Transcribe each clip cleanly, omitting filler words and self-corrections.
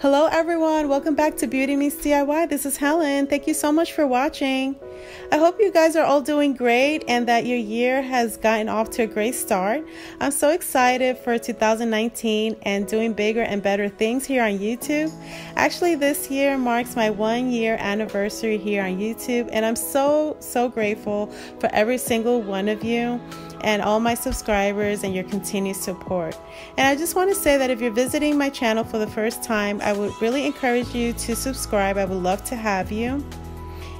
Hello everyone, welcome back to Beauty Meets DIY. This is Helen. Thank you so much for watching. I hope you guys are all doing great and that your year has gotten off to a great start. I'm so excited for 2019 and doing bigger and better things here on YouTube. Actually, this year marks my 1-year anniversary here on YouTube, and I'm so grateful for every single one of you and all my subscribers and your continued support. And I just want to say that if you're visiting my channel for the first time, I would really encourage you to subscribe. I would love to have you.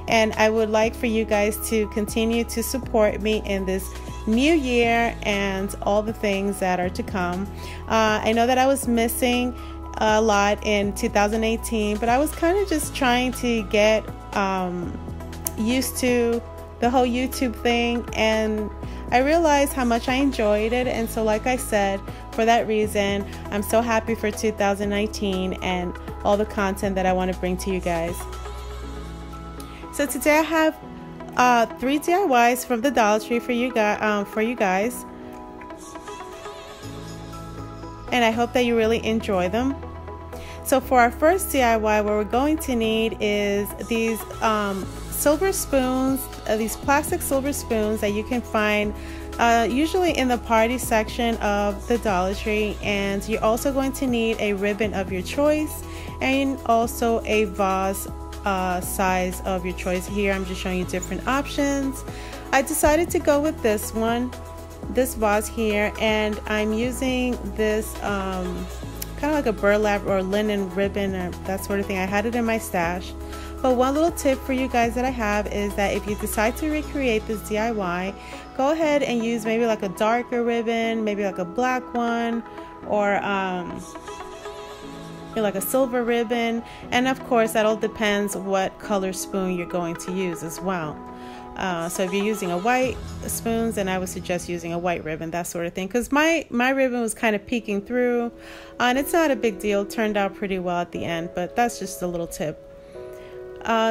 And I would like for you guys to continue to support me in this new year and all the things that are to come. I know that I was missing a lot in 2018, but I was kind of just trying to get used to the whole YouTube thing, and I realized how much I enjoyed it. And so, like I said, for that reason, I'm so happy for 2019 and all the content that I want to bring to you guys. So today I have 3 DIYs from the Dollar Tree for you guys, and I hope that you really enjoy them. So for our first DIY, what we're going to need is these silver spoons, these plastic silver spoons that you can find usually in the party section of the Dollar Tree. And you're also going to need a ribbon of your choice and also a vase size of your choice. Here I'm just showing you different options. I decided to go with this one, this vase here, and I'm using this kind of like a burlap or linen ribbon or that sort of thing. I had it in my stash. But one little tip for you guys that I have is that if you decide to recreate this DIY, go ahead and use maybe like a darker ribbon, maybe like a black one, or like a silver ribbon. And of course, that all depends what color spoon you're going to use as well. So if you're using a white spoons, then I would suggest using a white ribbon, that sort of thing, because my ribbon was kind of peeking through, and it's not a big deal. It turned out pretty well at the end, but that's just a little tip.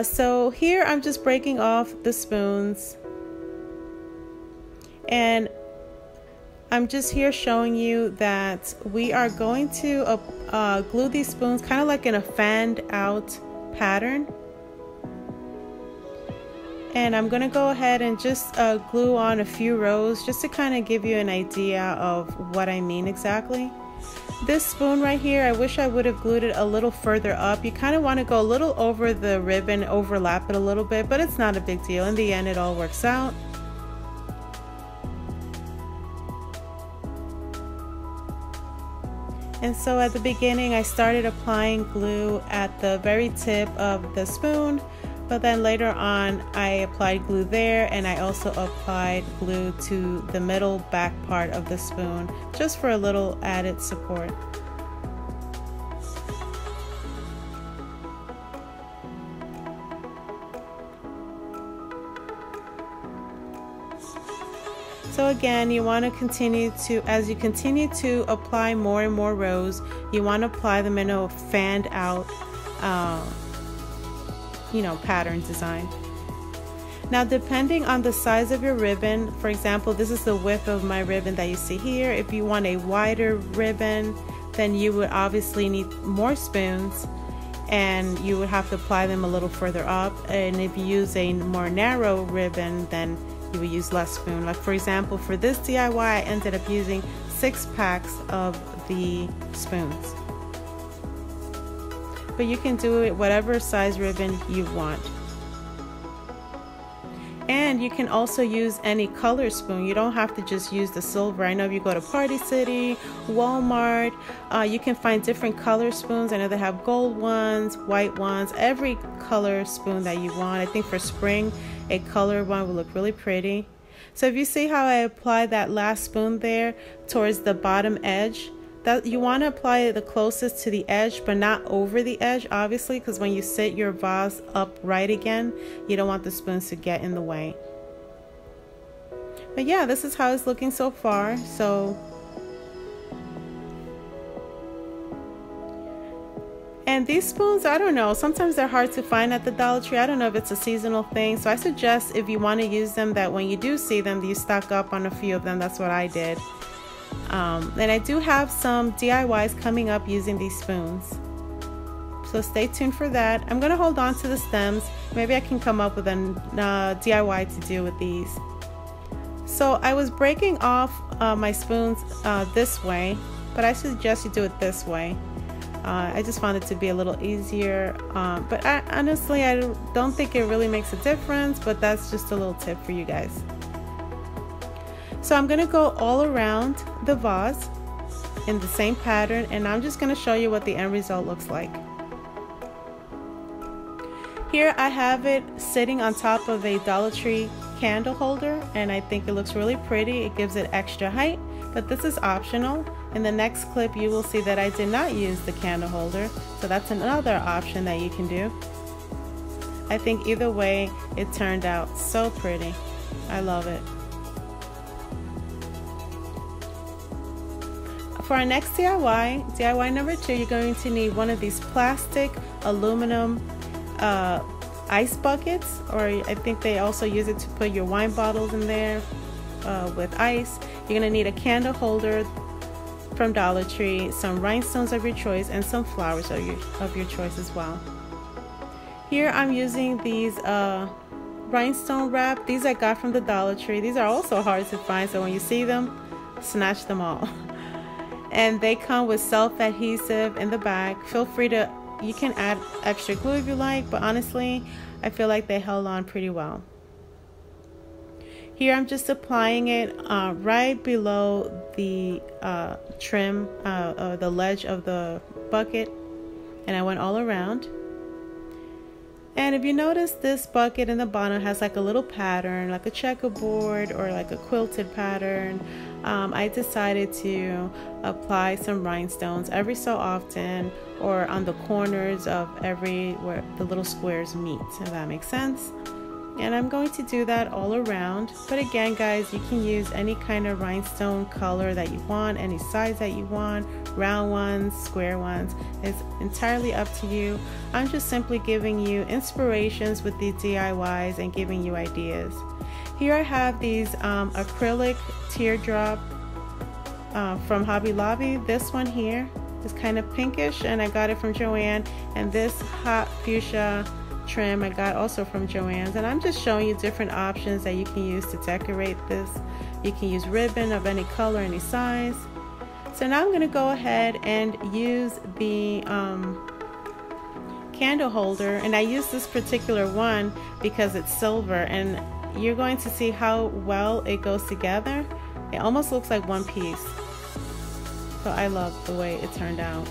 So here I'm just breaking off the spoons, and I'm just here showing you that we are going to glue these spoons kind of like in a fanned out pattern. And I'm going to go ahead and just glue on a few rows just to kind of give you an idea of what I mean exactly. This spoon right here, I wish I would have glued it a little further up. You kind of want to go a little over the ribbon, overlap it a little bit, but it's not a big deal. In the end, it all works out. And so at the beginning, I started applying glue at the very tip of the spoon, but then later on, I applied glue there, and I also applied glue to the middle back part of the spoon, just for a little added support. So again, you want to continue to, as you continue to apply more and more rows, you want to apply them in a fanned out pattern design. Now, depending on the size of your ribbon, for example, this is the width of my ribbon that you see here. If you want a wider ribbon, then you would obviously need more spoons, and you would have to apply them a little further up. And if you use a more narrow ribbon, then you would use less spoon. Like for example, for this DIY, I ended up using 6 packs of the spoons. But you can do it whatever size ribbon you want. And you can also use any color spoon. You don't have to just use the silver. I know if you go to Party City, Walmart, you can find different color spoons. I know they have gold ones, white ones, every color spoon that you want. I think for spring, a color one will look really pretty. So if you see how I applied that last spoon there towards the bottom edge, that you want to apply it the closest to the edge, but not over the edge, obviously, because when you sit your vase upright again, you don't want the spoons to get in the way. But yeah, this is how it's looking so far. And these spoons, I don't know, sometimes they're hard to find at the Dollar Tree. I don't know if it's a seasonal thing, so I suggest if you want to use them, that when you do see them, you stock up on a few of them. That's what I did. And I do have some DIYs coming up using these spoons. So stay tuned for that. I'm gonna hold on to the stems. Maybe I can come up with a DIY to do with these. So I was breaking off my spoons this way, but I suggest you do it this way. I just found it to be a little easier, but honestly I don't think it really makes a difference, but that's just a little tip for you guys. So I'm gonna go all around the vase in the same pattern, and I'm just gonna show you what the end result looks like. Here I have it sitting on top of a Dollar Tree candle holder, and I think it looks really pretty. It gives it extra height, but this is optional. In the next clip you will see that I did not use the candle holder, so that's another option that you can do. I think either way it turned out so pretty. I love it. For our next DIY number 2, you're going to need one of these plastic aluminum ice buckets, or I think they also use it to put your wine bottles in there with ice. You're going to need a candle holder from Dollar Tree, some rhinestones of your choice, and some flowers of your choice as well. Here I'm using these rhinestone wrap. These I got from the Dollar Tree. These are also hard to find, so when you see them, snatch them all. And they come with self-adhesive in the back. Feel free to, you can add extra glue if you like, but honestly I feel like they held on pretty well. Here I'm just applying it right below the trim, the ledge of the bucket, and I went all around. And if you notice, this bucket in the bottom has like a little pattern, like a checkerboard or like a quilted pattern. I decided to apply some rhinestones every so often, or on the corners of where the little squares meet, if that makes sense. And I'm going to do that all around. But again guys, you can use any kind of rhinestone color that you want, any size that you want, round ones, square ones. It's entirely up to you. I'm just simply giving you inspirations with these DIYs and giving you ideas. Here I have these acrylic teardrop from Hobby Lobby. This one here is kind of pinkish, and I got it from Joann. And this hot fuchsia trim I got also from Joann's, and I'm just showing you different options that you can use to decorate this. You can use ribbon of any color, any size. So now I'm going to go ahead and use the candle holder, and I use this particular one because it's silver, and you're going to see how well it goes together. It almost looks like one piece, so I love the way it turned out.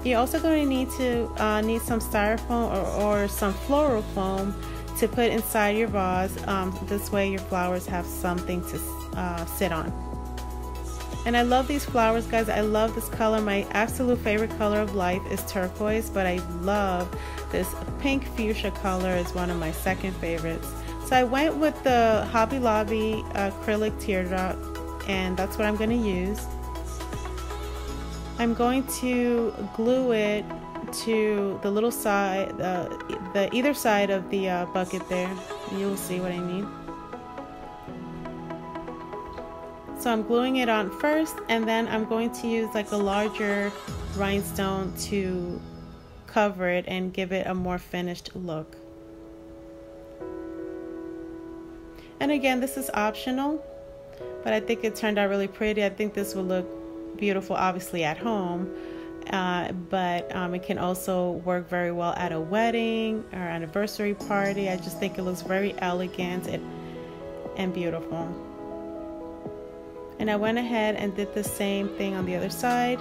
You're also going to need some styrofoam or some floral foam to put inside your vase. This way your flowers have something to sit on. And I love these flowers, guys. I love this color. My absolute favorite color of life is turquoise, but I love this pink fuchsia color is one of my second favorites. So I went with the Hobby Lobby acrylic teardrop, and that's what I'm going to use. I'm going to glue it to the little side, the either side of the bucket there. You'll see what I mean. So I'm gluing it on first, and then I'm going to use like a larger rhinestone to cover it and give it a more finished look. And again, this is optional, but I think it turned out really pretty. I think this will look beautiful obviously at home, but it can also work very well at a wedding or anniversary party. I just think it looks very elegant and beautiful. And I went ahead and did the same thing on the other side.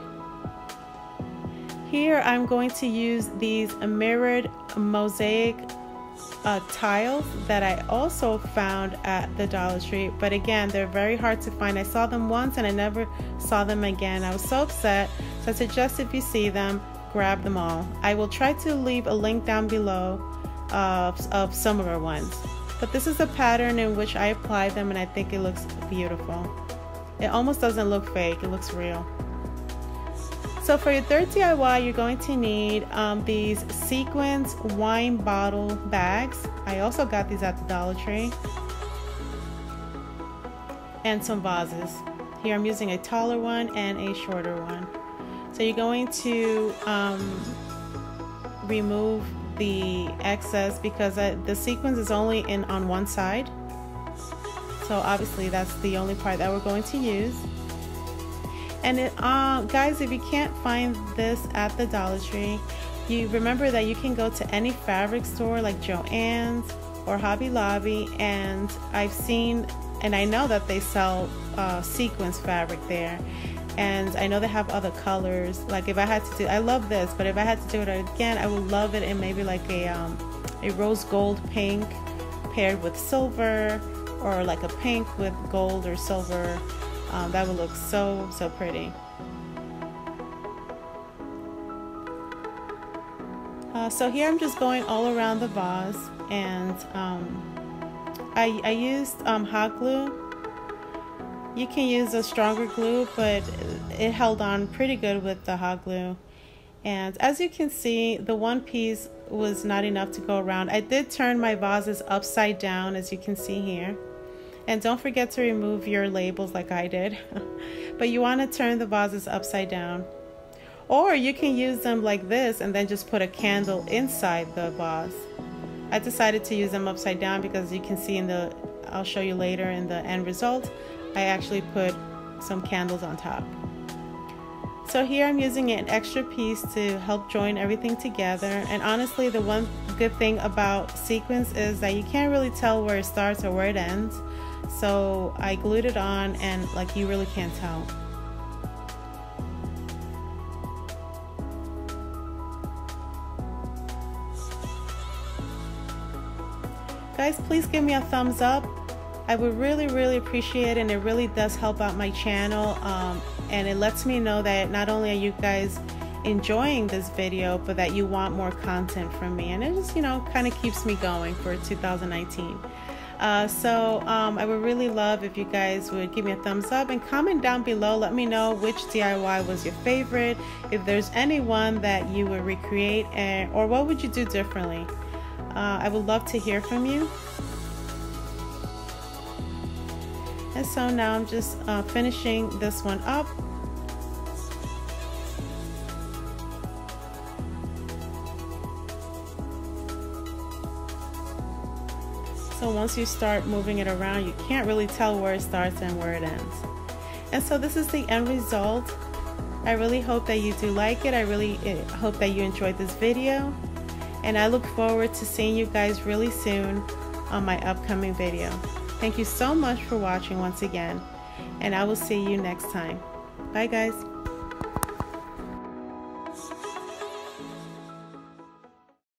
Here I'm going to use these mirrored mosaic tiles that I also found at the Dollar Tree, but again, they're very hard to find. I saw them once and I never saw them again. I was so upset, so I suggest if you see them, grab them all. I will try to leave a link down below of similar ones, but this is a pattern in which I apply them, and I think it looks beautiful. It almost doesn't look fake, it looks real. So for your third DIY, you're going to need these Sequins Wine Bottle bags. I also got these at the Dollar Tree. And some vases. Here I'm using a taller one and a shorter one. So you're going to remove the excess because the sequins is only in on one side. So obviously that's the only part that we're going to use. And guys, if you can't find this at the Dollar Tree, you remember that you can go to any fabric store like JOANN'S or Hobby Lobby, and I've seen and I know that they sell sequins fabric there, and I know they have other colors. Like if I had to do, I love this, but if I had to do it again, I would love it in maybe like a rose gold pink paired with silver, or like a pink with gold or silver. That would look so pretty. So here I'm just going all around the vase, and I used hot glue. You can use a stronger glue, but it held on pretty good with the hot glue. And as you can see, the one piece was not enough to go around. I did turn my vases upside down, as you can see here. And don't forget to remove your labels like I did. But you want to turn the vases upside down. Or you can use them like this and then just put a candle inside the vase. I decided to use them upside down because you can see I'll show you later in the end result, I actually put some candles on top. So here I'm using an extra piece to help join everything together. And honestly, the one good thing about sequins is that you can't really tell where it starts or where it ends. So I glued it on, and like you really can't tell. Guys, please give me a thumbs up. I would really appreciate it, and it really does help out my channel, and it lets me know that not only are you guys enjoying this video, but that you want more content from me, and it just, you know, kind of keeps me going for 2019. I would really love if you guys would give me a thumbs up and comment down below. Let me know which DIY was your favorite, if there's anyone that you would recreate, or what would you do differently. I would love to hear from you. And so now I'm just finishing this one up. So once you start moving it around, you can't really tell where it starts and where it ends. And so this is the end result. I really hope that you do like it. I really hope that you enjoyed this video. And I look forward to seeing you guys really soon on my upcoming video. Thank you so much for watching once again, and I will see you next time. Bye guys.